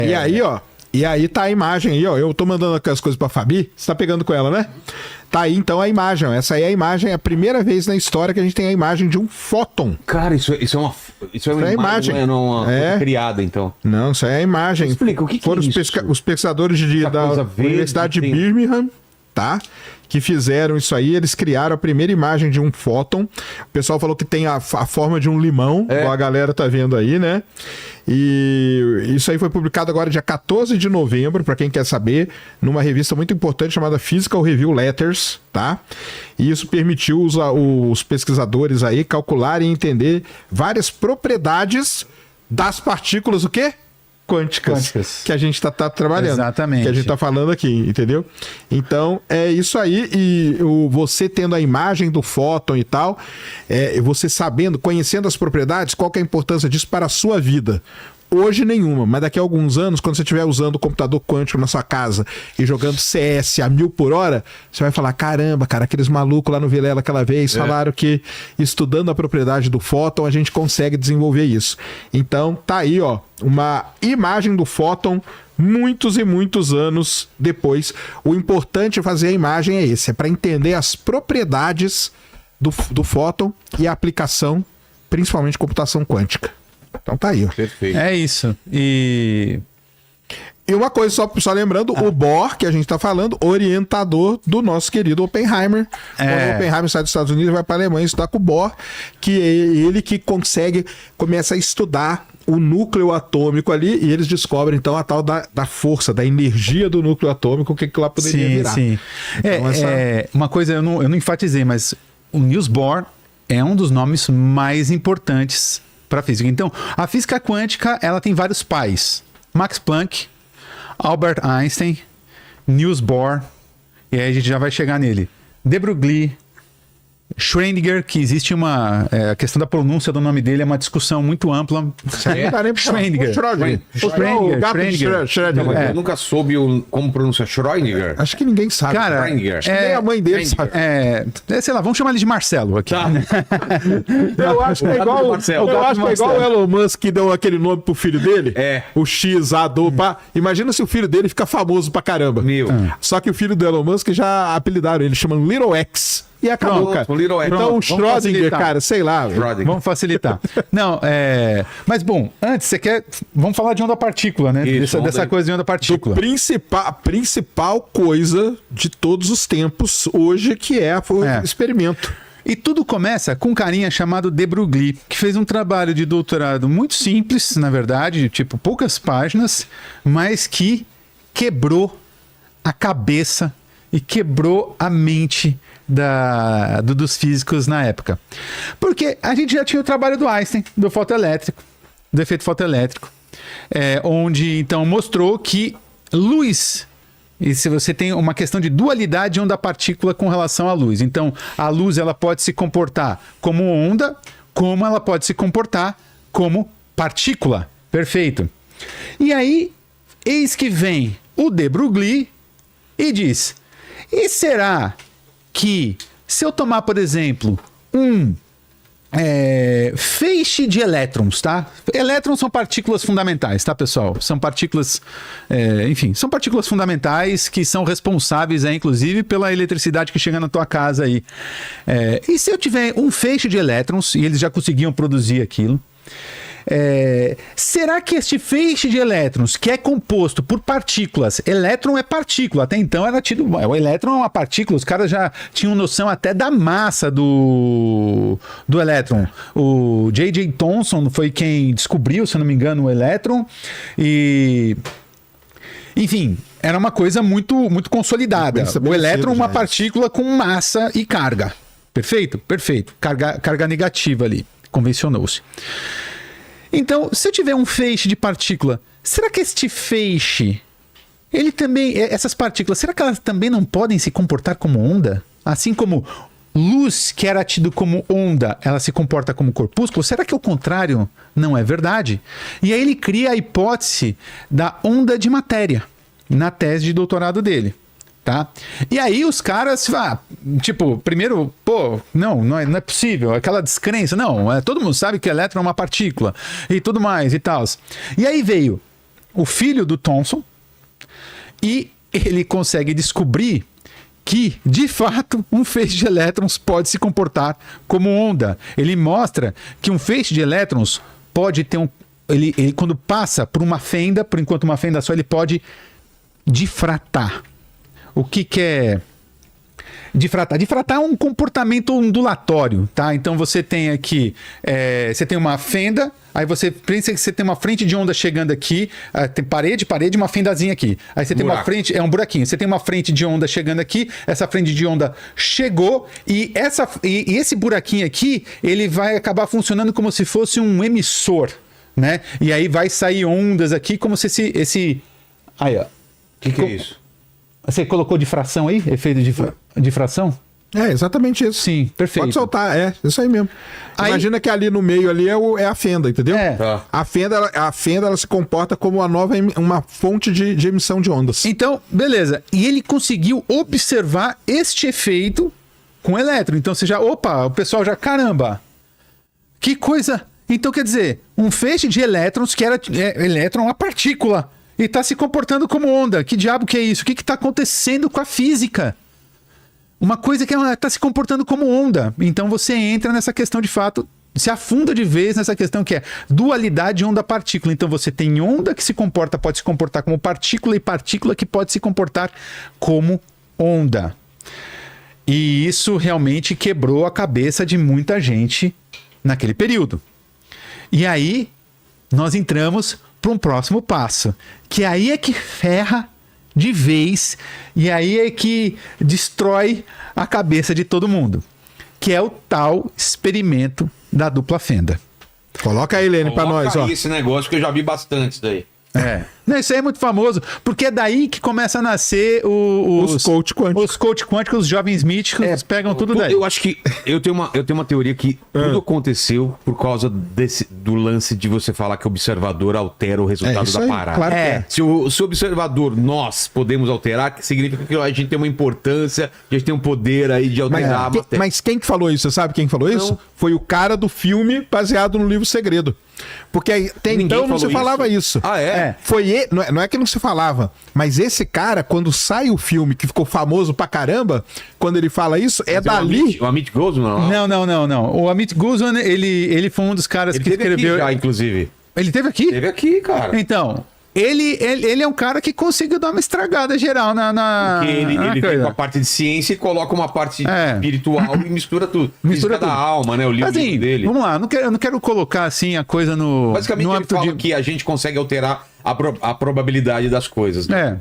E aí, ó, tá a imagem aí, ó. Eu tô mandando aqui as coisas pra Fabi. Você tá pegando com ela, né? Tá aí, então, a imagem. Ó. Essa aí é a imagem, é a primeira vez na história que a gente tem a imagem de um fóton. Cara, isso é uma imagem. Não é uma coisa criada, então. Não, isso aí é a imagem. Explica, o que foram é isso? Os pesquisadores da Universidade de Birmingham, tá? Que fizeram isso aí, eles criaram a primeira imagem de um fóton. O pessoal falou que tem a forma de um limão, igual a galera tá vendo aí, né? E isso aí foi publicado agora dia 14 de novembro, para quem quer saber, numa revista muito importante chamada Physical Review Letters, tá? E isso permitiu os pesquisadores aí calcularem e entender várias propriedades das partículas, o quê? Quânticas, que a gente tá trabalhando. Exatamente. Que a gente tá falando aqui, entendeu? Então, é isso aí. E você tendo a imagem do fóton e tal, você sabendo, conhecendo as propriedades, qual que é a importância disso para a sua vida? Hoje nenhuma, mas daqui a alguns anos, quando você estiver usando o computador quântico na sua casa e jogando CS a 1000 por hora, você vai falar, caramba, cara, aqueles malucos lá no Vilela aquela vez falaram que estudando a propriedade do fóton a gente consegue desenvolver isso. Então, tá aí, ó, uma imagem do fóton muitos e muitos anos depois. O importante fazer a imagem é esse, é para entender as propriedades do fóton e a aplicação, principalmente computação quântica. Então tá aí, ó. Perfeito. É isso. E uma coisa, só lembrando, o Bohr, que a gente tá falando, orientador do nosso querido Oppenheimer. Quando o Oppenheimer sai dos Estados Unidos, vai pra Alemanha estudar com o Bohr, que é ele que começa a estudar o núcleo atômico ali, e eles descobrem, então, a tal da força, da energia do núcleo atômico, o que lá poderia virar. Sim. Então, uma coisa, eu não enfatizei, mas o Niels Bohr é um dos nomes mais importantes para física. Então, a física quântica, ela tem vários pais. Max Planck, Albert Einstein, Niels Bohr, e aí a gente já vai chegar nele. De Broglie, Schrödinger, que existe a questão da pronúncia do nome dele é uma discussão muito ampla. Schrödinger. Eu nunca soube como pronuncia Schrödinger. Acho que ninguém sabe. Cara, acho que nem a mãe dele sabe. Sei lá, vamos chamar ele de Marcelo aqui. Tá. Eu acho que é igual o Elon Musk que deu aquele nome pro filho dele. O X, A, do, pá. Imagina se o filho dele fica famoso pra caramba. Só que o filho do Elon Musk já apelidaram ele, chamando Little X. E acabou, cara. Então, o Schrödinger, cara, sei lá. Vamos facilitar. Não, mas, bom, antes, vamos falar de onda-partícula, né? Dessa coisa de onda-partícula. A principal coisa de todos os tempos hoje, que o experimento. E tudo começa com um carinha chamado De Broglie, que fez um trabalho de doutorado muito simples, na verdade, tipo poucas páginas, mas que quebrou a cabeça e quebrou a mente dos físicos na época. Porque a gente já tinha o trabalho do Einstein, do fotoelétrico, do efeito fotoelétrico, onde então mostrou que luz, e se você tem uma questão de dualidade onda-partícula com relação à luz. Então, a luz ela pode se comportar como onda, como ela pode se comportar como partícula. Perfeito. E aí, eis que vem o De Broglie e diz: e será que se eu tomar, por exemplo, um feixe de elétrons, tá? Elétrons são partículas fundamentais, tá, pessoal? São partículas, são partículas fundamentais que são responsáveis, inclusive, pela eletricidade que chega na tua casa aí. E se eu tiver um feixe de elétrons, e eles já conseguiam produzir aquilo, será que este feixe de elétrons, que é composto por partículas, elétron é partícula, até então era tido, o elétron é uma partícula, os caras já tinham noção até da massa do elétron. O J.J. Thomson foi quem descobriu, se eu não me engano, o elétron, e enfim, era uma coisa muito, muito consolidada. O elétron é uma partícula com massa e carga. Perfeito? Perfeito. Carga negativa ali, convencionou-se. Então, se eu tiver um feixe de partícula, será que este feixe, ele também, essas partículas, será que elas também não podem se comportar como onda? Assim como luz, que era tido como onda, ela se comporta como corpúsculo? Será que o contrário não é verdade? E aí ele cria a hipótese da onda de matéria, na tese de doutorado dele. Tá? E aí os caras, primeiro, não é possível, aquela descrença, não, todo mundo sabe que elétron é uma partícula e tudo mais e tal. E aí veio o filho do Thomson, e ele consegue descobrir que, de fato, um feixe de elétrons pode se comportar como onda. Ele mostra que um feixe de elétrons pode ter ele quando passa por uma fenda, por enquanto uma fenda só, ele pode difratar. O que é difratar? Difratar é um comportamento ondulatório, tá? Então você tem aqui, você tem uma fenda, aí você pensa que você tem uma frente de onda chegando aqui, tem parede, uma fendazinha aqui. Aí você tem uma frente, é um buraquinho. Você tem uma frente de onda chegando aqui, essa frente de onda chegou e esse buraquinho aqui, ele vai acabar funcionando como se fosse um emissor, né? E aí vai sair ondas aqui como se esse aí, ó. O que é isso? Você colocou difração aí? Efeito de difração? É, exatamente isso. Sim, perfeito. Pode soltar, isso aí mesmo. Aí- Imagina que ali no meio ali é a fenda, entendeu? É. Tá. A fenda ela se comporta como uma fonte de emissão de ondas. Então, beleza. E ele conseguiu observar este efeito com elétron. Então você já, opa, o pessoal já, caramba, que coisa. Então quer dizer, um feixe de elétrons que elétron, uma partícula, e está se comportando como onda. Que diabo que é isso? O que está acontecendo com a física? Uma coisa que está se comportando como onda. Então você entra nessa questão de fato, se afunda de vez nessa questão que é dualidade onda-partícula. Então você tem onda que pode se comportar como partícula e partícula que pode se comportar como onda. E isso realmente quebrou a cabeça de muita gente naquele período. E aí nós entramos para um próximo passo, que aí é que ferra de vez e aí é que destrói a cabeça de todo mundo, que é o tal experimento da dupla fenda. Coloca aí, Lene, pra nós, ó. Esse negócio que eu já vi bastante isso daí. Não, isso aí é muito famoso, porque é daí que começa a nascer Os coach quânticos. Os coach quânticos, os jovens místicos, pegam tudo daí. Eu acho que eu tenho uma teoria que tudo aconteceu por causa do lance de você falar que o observador altera o resultado isso da aí, parada. claro que é. Se o observador nós podemos alterar, significa que a gente tem uma importância, a gente tem um poder aí de alterar a matéria. Mas quem que falou isso? Você sabe quem que falou isso? Foi o cara do filme baseado no livro Segredo. Porque até Ninguém então não se falou falava isso. Ah, é? Foi não é que não se falava, mas esse cara, quando sai o filme que ficou famoso pra caramba, quando ele fala isso, é dali. O Amit Gosman? Não. O Amit Gosman, ele foi um dos caras Ele que teve escreveu. aqui já, inclusive. Ele teve aqui? Teve aqui, cara. Então, ele é um cara que conseguiu dar uma estragada geral na Porque ele vem coisa. com a parte de ciência e coloca uma parte É. espiritual e mistura tudo. Mistura Física da tudo. alma, né? O livro Assim, dele. vamos lá, eu não quero colocar assim a coisa no Basicamente, no ele âmbito fala de que a gente consegue alterar a probabilidade das coisas. Né?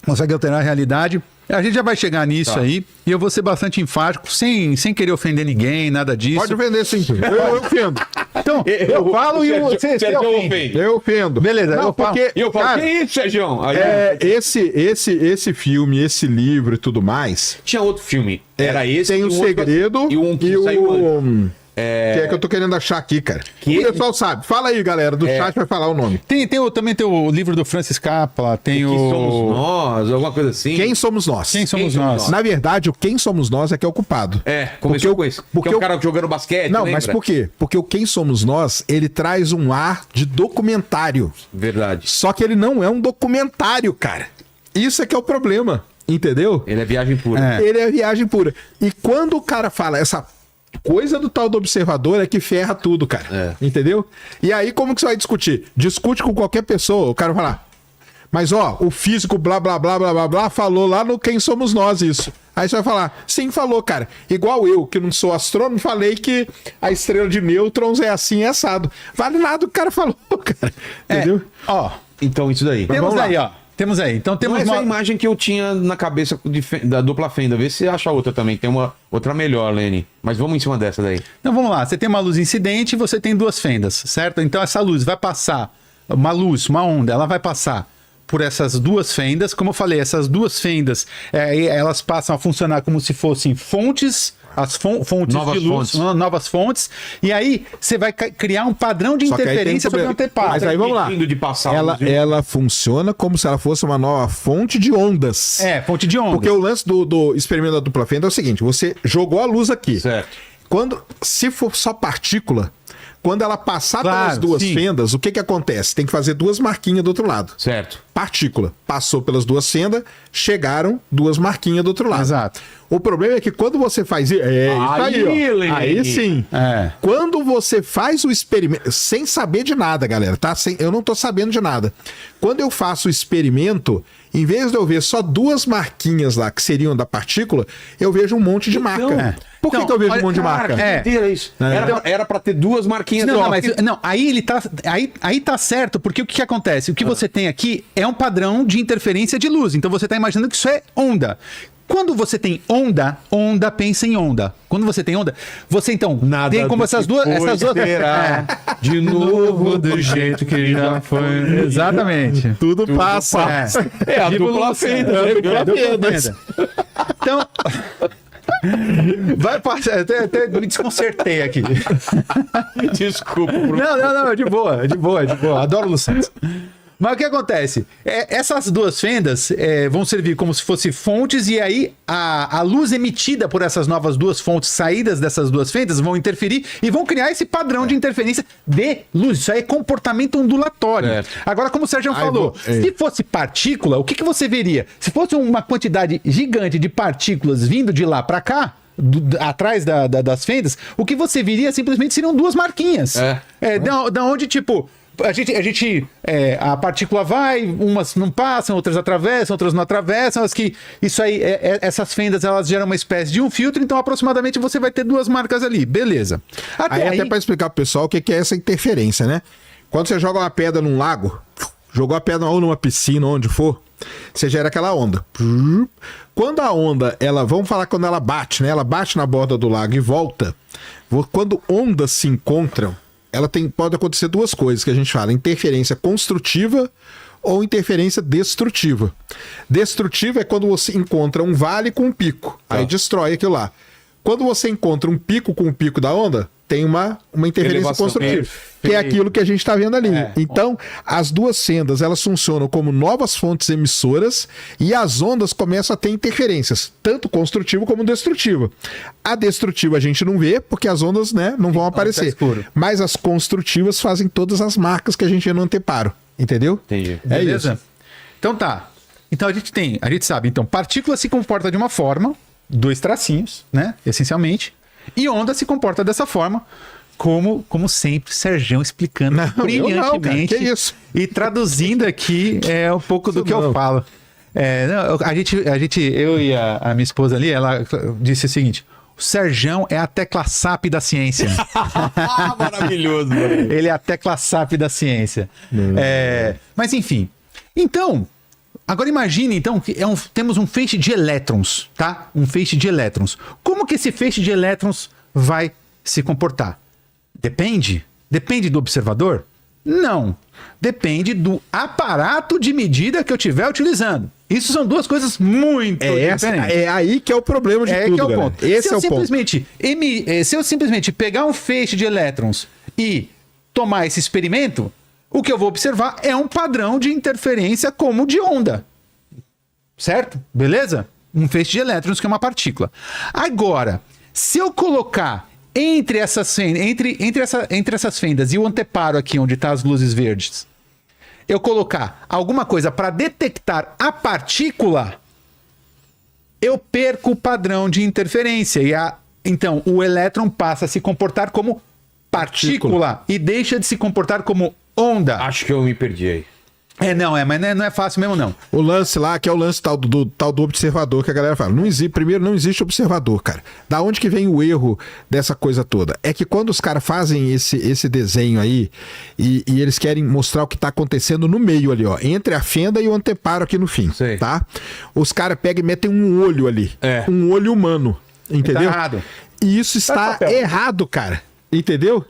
consegue alterar a realidade. A gente já vai chegar nisso aí, e eu vou ser bastante enfático, sem querer ofender ninguém, nada disso. Pode ofender sim. Eu ofendo. Então, eu falo e você ofende. Eu ofendo. Beleza, Não, eu falo. porque, E eu falo, cara, que isso, Sérgio? Aí, esse filme, esse livro e tudo mais. tinha outro filme. Era esse. Tem e o outro- Segredo E um que saiu antes. que é que eu tô querendo achar aqui, cara. Que- O pessoal sabe. Fala aí, galera, do chat vai falar o nome. Também tem o livro do Francis Capra, tem Que somos nós, alguma coisa assim. Quem somos nós? Quem somos Quem somos nós? nós? Na verdade, o Quem Somos Nós é que é o culpado. É, começou com esse. porque que é o- o cara jogando basquete, Não, lembra? mas por quê? Porque o Quem Somos Nós, ele traz um ar de documentário. Verdade. Só que ele não é um documentário, cara. Isso é que é o problema, entendeu? Ele é viagem pura. Ele é viagem pura. E quando o cara fala essa coisa do tal do observador é que ferra tudo, cara. Entendeu? E aí como que você vai discutir? Discute com qualquer pessoa, o cara vai falar, mas ó, o físico blá blá blá blá blá blá falou lá no Quem Somos Nós isso. Aí você vai falar, sim, falou, cara. Igual eu, que não sou astrônomo, falei que a estrela de nêutrons é assim, é assado. Vale nada o que o cara falou, cara. Entendeu? Ó, Então, isso daí. temos vamos lá. aí, ó. Temos aí. Então Não, temos essa é a uma... imagem que eu tinha na cabeça da dupla fenda. Vê se você acha outra também. Tem uma outra melhor, Lene. Mas vamos em cima dessa daí. Então vamos lá, você tem uma luz incidente e você tem duas fendas, certo? Então essa luz vai passar, uma luz, uma onda, ela vai passar por essas duas fendas. Como eu falei, essas duas fendas, elas passam a funcionar como se fossem fontes, as fontes Novas de luz, fontes. novas fontes, e aí você vai criar um padrão de Só que aí tem interferência sobre o problema. anteparo. Mas aí vamos lá. Permitindo de passar Ela, luz, viu? ela funciona como se ela fosse uma nova fonte de ondas. Fonte de onda. Porque o lance do experimento da dupla fenda é o seguinte: você jogou a luz aqui. Certo. Se for só partícula, quando ela passar Claro, pelas duas sim. fendas, o que que acontece? Tem que fazer duas marquinhas do outro lado. Certo. Partícula. Passou pelas duas fendas, chegaram duas marquinhas do outro lado. Exato. O problema é que quando você faz isso aí, ó. Lene. Aí sim. É. Quando você faz o experimento, sem saber de nada, galera, tá? Eu não tô sabendo de nada. Quando eu faço o experimento, em vez de eu ver só duas marquinhas lá, que seriam da partícula, eu vejo um monte de marca. é. Por que, Então, que eu vejo olha, um monte de Cara, marca? que É. doideira isso. Era pra ter duas marquinhas Não, só. não, mas, não, aí ele tá. Aí tá certo, porque o que acontece? O que você tem aqui é um padrão de interferência de luz. Então você tá imaginando que isso é onda. Quando você tem onda, pensa em onda. Quando você tem onda, você então tem como essas duas. será de novo do jeito que já foi. Exatamente. Tudo passa. É a dupla fenda. Então. Vai passar. Até me desconcertei aqui. Desculpa. Não, de boa. Adoro o Luciano. Mas o que acontece? Essas duas fendas vão servir como se fossem fontes, e aí a luz emitida por essas novas duas fontes, saídas dessas duas fendas, vão interferir e vão criar esse padrão de interferência de luz. Isso aí é comportamento ondulatório. Certo. Agora, como o Sérgio falou, se fosse partícula, o que você veria? Se fosse uma quantidade gigante de partículas vindo de lá para cá, atrás das fendas, o que você veria simplesmente seriam duas marquinhas. Da onde, tipo... A partícula vai, umas não passam, outras atravessam, outras não atravessam. Isso aí, essas fendas, elas geram uma espécie de um filtro, então aproximadamente você vai ter duas marcas ali, beleza. Até para explicar pro pessoal o que é essa interferência, né? Quando você joga uma pedra num lago, jogou a pedra ou numa piscina, onde for, você gera aquela onda. Quando a onda, vamos falar quando ela bate, né? Ela bate na borda do lago e volta. Quando ondas se encontram, pode acontecer duas coisas que a gente fala: interferência construtiva ou interferência destrutiva. Destrutiva é quando você encontra um vale com um pico, aí destrói aquilo lá. Quando você encontra um pico com o pico da onda, tem uma interferência Elevação. construtiva, que é aquilo que a gente está vendo ali. Então, as duas fendas, elas funcionam como novas fontes emissoras, e as ondas começam a ter interferências, tanto construtiva como destrutiva. A destrutiva a gente não vê, porque as ondas, né, não vão aparecer. escuro. Mas as construtivas fazem todas as marcas que a gente vê no anteparo. Entendeu? Entendi. Beleza? Isso. Então tá. Então a gente sabe, então, partícula se comporta de uma forma, dois tracinhos, né? Essencialmente. E onda se comporta dessa forma, como sempre, Sergião explicando brilhantemente. Cara, que isso? E traduzindo aqui um pouco do que eu falo. Eu e a minha esposa ali, ela disse o seguinte: o Sergião é a tecla SAP da ciência. Maravilhoso, mano. Ele é a tecla SAP da ciência. Mas enfim. Então, agora imagine então que temos um feixe de elétrons, tá? Um feixe de elétrons. Como que esse feixe de elétrons vai se comportar? Depende do observador? Não. Depende do aparato de medida que eu estiver utilizando. Isso são duas coisas muito diferentes. É aí que é o problema de tudo, Que é o galera. ponto. Esse é o ponto. Se eu simplesmente pegar um feixe de elétrons e tomar esse experimento, o que eu vou observar é um padrão de interferência como de onda. Certo? Beleza? Um feixe de elétrons que é uma partícula. Agora, se eu colocar entre essas fendas e o anteparo aqui, onde estão as luzes verdes, eu colocar alguma coisa para detectar a partícula, eu perco o padrão de interferência. Então, o elétron passa a se comportar como partícula e deixa de se comportar como onda. Acho que eu me perdi aí. Mas não é fácil mesmo, não. O lance lá, que é o lance tal do observador, que a galera fala. Primeiro, não existe observador, cara. Da onde que vem o erro dessa coisa toda? É que quando os caras fazem esse desenho aí, e eles querem mostrar o que tá acontecendo no meio ali, ó, entre a fenda e o anteparo aqui no fim, Sei. tá? Os caras pegam e metem um olho ali. Um olho humano, entendeu? Tá errado. E isso está errado, cara. Entendeu?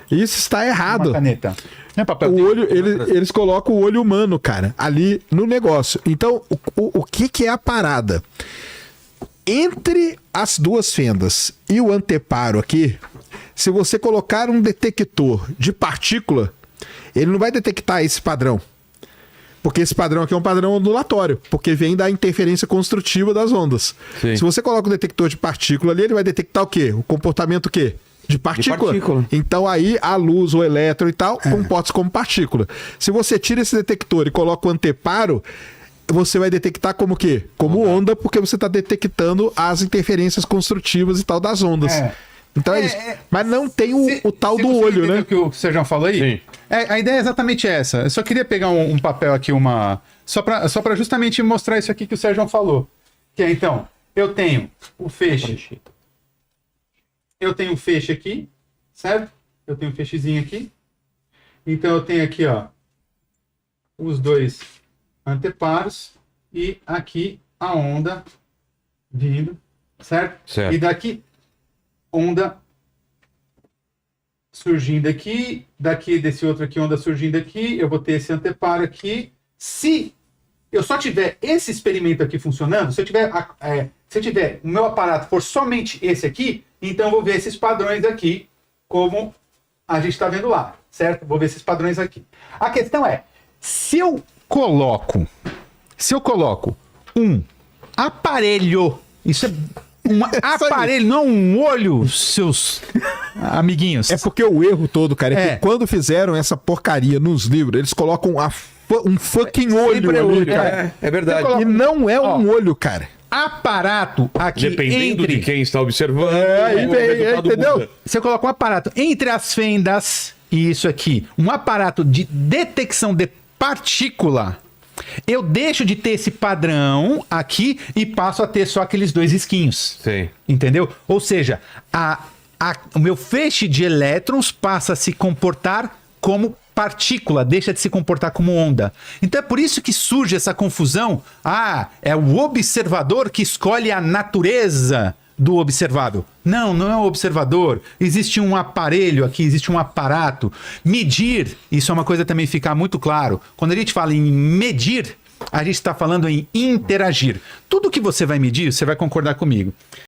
Isso está errado. Uma caneta. Não é papel. O olho, eles colocam o olho humano, cara, ali no negócio. Então, o que é a parada? Entre as duas fendas e o anteparo aqui, se você colocar um detector de partícula, ele não vai detectar esse padrão. Porque esse padrão aqui é um padrão ondulatório, porque vem da interferência construtiva das ondas. Sim. Se você coloca um detector de partícula ali, ele vai detectar o quê? O comportamento o quê? De partícula. De partícula. Então aí a luz, o elétron e tal, comporta-se como partícula. Se você tira esse detector e coloca o anteparo, você vai detectar como o quê? Como onda, porque você está detectando as interferências construtivas e tal das ondas. Então é isso. Mas não tem o tal do olho, né? O que o Sérgio falou aí? Sim. A ideia é exatamente essa. Eu só queria pegar um papel aqui, só para justamente mostrar isso aqui que o Sérgio falou. Que é, então, eu tenho o feixe. Eu tenho um feixe aqui, certo? Eu tenho um feixezinho aqui. Então eu tenho aqui, ó, os dois anteparos e aqui a onda vindo, certo? Certo. E daqui onda surgindo aqui, daqui desse outro aqui onda surgindo aqui, eu vou ter esse anteparo aqui. Se eu só tiver esse experimento aqui funcionando, se eu tiver o meu aparato for somente esse aqui, então eu vou ver esses padrões aqui, como a gente está vendo lá, certo? Vou ver esses padrões aqui. A questão é, se eu coloco um aparelho, isso é um aparelho, não um olho, seus amiguinhos. É porque o erro todo, cara, é que quando fizeram essa porcaria nos livros, eles colocam um fucking olho ali, cara. É verdade. E não é um olho, cara. Aparato aqui Dependendo entre... de quem está observando. Aí o vem, resultado entendeu? muda. Você coloca um aparato entre as fendas e isso aqui, um aparato de detecção de partícula, eu deixo de ter esse padrão aqui e passo a ter só aqueles dois risquinhos. Sim. Entendeu? Ou seja, o meu feixe de elétrons passa a se comportar como partícula, deixa de se comportar como onda. Então é por isso que surge essa confusão. É o observador que escolhe a natureza do observável. Não é o observador. Existe um aparelho aqui, existe um aparato. Medir, isso é uma coisa também ficar muito claro. Quando a gente fala em medir, a gente está falando em interagir. Tudo que você vai medir, você vai concordar comigo.